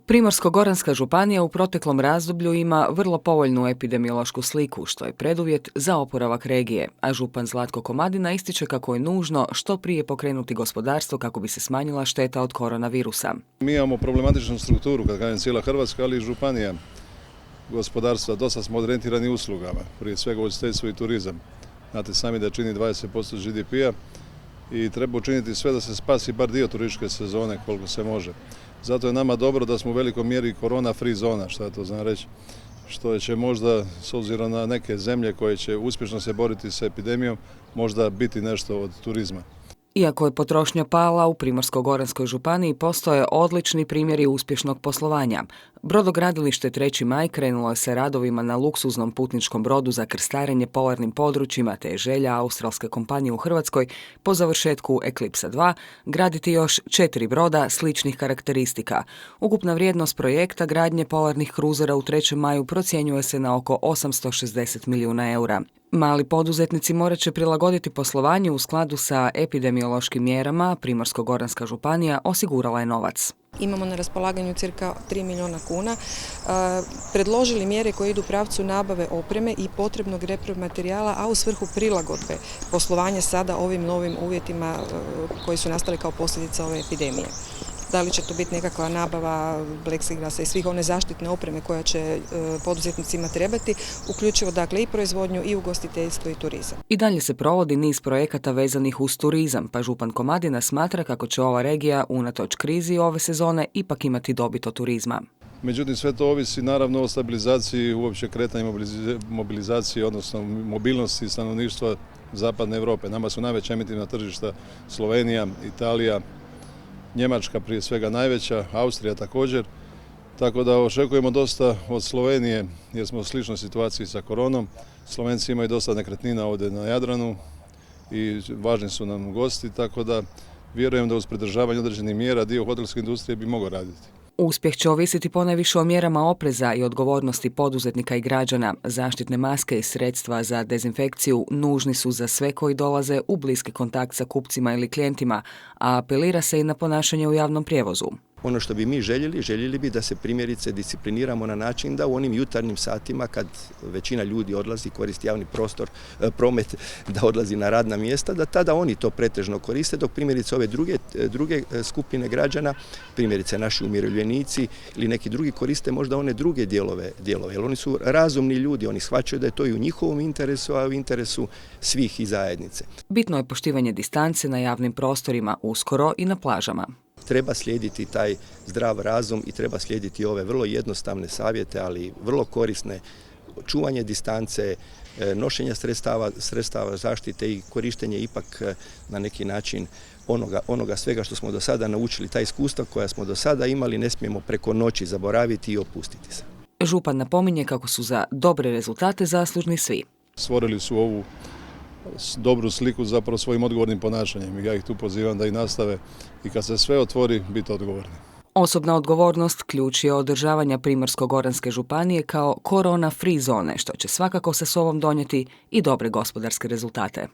Primorsko-goranska županija u proteklom razdoblju ima vrlo povoljnu epidemiološku sliku, što je preduvjet za oporavak regije, a župan Zlatko Komadina ističe kako je nužno što prije pokrenuti gospodarstvo kako bi se smanjila šteta od koronavirusa. Mi imamo problematičnu strukturu, kad kažem cijela Hrvatska, ali i županija gospodarstva. Dosta smo orijentirani uslugama, prije svega ugostiteljstvo i turizam. Znate sami da čini 20% GDP-a i treba učiniti sve da se spasi bar dio turističke sezone koliko se može. Zato je nama dobro da smo u velikoj mjeri korona free zona, što to znam reći, što će možda, s obzirom na neke zemlje koje će uspješno se boriti s epidemijom, možda biti nešto od turizma. Iako je potrošnja pala, u Primorsko-goranskoj županiji postoje odlični primjeri uspješnog poslovanja. Brodogradilište 3. maj krenulo je sa radovima na luksuznom putničkom brodu za krstarenje polarnim područjima, te je želja australske kompanije u Hrvatskoj po završetku Eclipse 2 graditi još 4 broda sličnih karakteristika. Ukupna vrijednost projekta gradnje polarnih kruzera u 3. maju procjenjuje se na oko 860 milijuna eura. Mali poduzetnici morat će prilagoditi poslovanje u skladu sa epidemiološkim mjerama. Primorsko-goranska županija osigurala je novac. Imamo na raspolaganju cirka 3 milijuna kuna. Predložili mjere koje idu u pravcu nabave opreme i potrebnog repromaterijala, a u svrhu prilagodbe poslovanja sada ovim novim uvjetima koji su nastali kao posljedica ove epidemije. Da li će to biti nekakva nabava pleksiglasa i svih one zaštitne opreme koja će poduzetnicima trebati, uključivo dakle i proizvodnju i ugostiteljstvo i turizam. I dalje se provodi niz projekata vezanih uz turizam, pa župan Komadina smatra kako će ova regija unatoč krizi ove sezone ipak imati dobit od turizma. Međutim, sve to ovisi naravno o stabilizaciji uopće kretanja mobilizacije, odnosno mobilnosti stanovništva Zapadne Europe. Nama su najveća emitivna tržišta Slovenija, Italija, Njemačka prije svega najveća, Austrija također, tako da očekujemo dosta od Slovenije jer smo u sličnoj situaciji sa koronom. Slovenci imaju dosta nekretnina ovdje na Jadranu i važni su nam gosti, tako da vjerujem da uz pridržavanje određenih mjera dio hotelske industrije bi mogao raditi. Uspjeh će ovisiti ponajviše o mjerama opreza i odgovornosti poduzetnika i građana. Zaštitne maske i sredstva za dezinfekciju nužni su za sve koji dolaze u bliski kontakt sa kupcima ili klijentima, a apelira se i na ponašanje u javnom prijevozu. Ono što bi mi željeli bi da se primjerice discipliniramo na način da u onim jutarnjim satima kad većina ljudi odlazi, koristi javni promet, da odlazi na radna mjesta, da tada oni to pretežno koriste, dok primjerice ove druge skupine građana, primjerice naši umirovljenici ili neki drugi koriste možda one druge dijelove, jer oni su razumni ljudi, oni shvaćaju da je to i u njihovom interesu, a u interesu svih i zajednice. Bitno je poštivanje distance na javnim prostorima, uskoro i na plažama. Treba slijediti taj zdrav razum i treba slijediti ove vrlo jednostavne savjete, ali vrlo korisne. Čuvanje distance, nošenja sredstava zaštite i korištenje ipak na neki način onoga svega što smo do sada naučili, ta iskustva koja smo do sada imali ne smijemo preko noći zaboraviti i opustiti se. Župan napominje kako su za dobre rezultate zaslužni svi. Stvorili su ovu dobru sliku zapravo svojim odgovornim ponašanjem i ja ih tu pozivam da i nastave i kad se sve otvori biti odgovorni. Osobna odgovornost ključ je održavanja Primorsko-goranske županije kao korona free zone, što će svakako sa sobom donijeti i dobre gospodarske rezultate.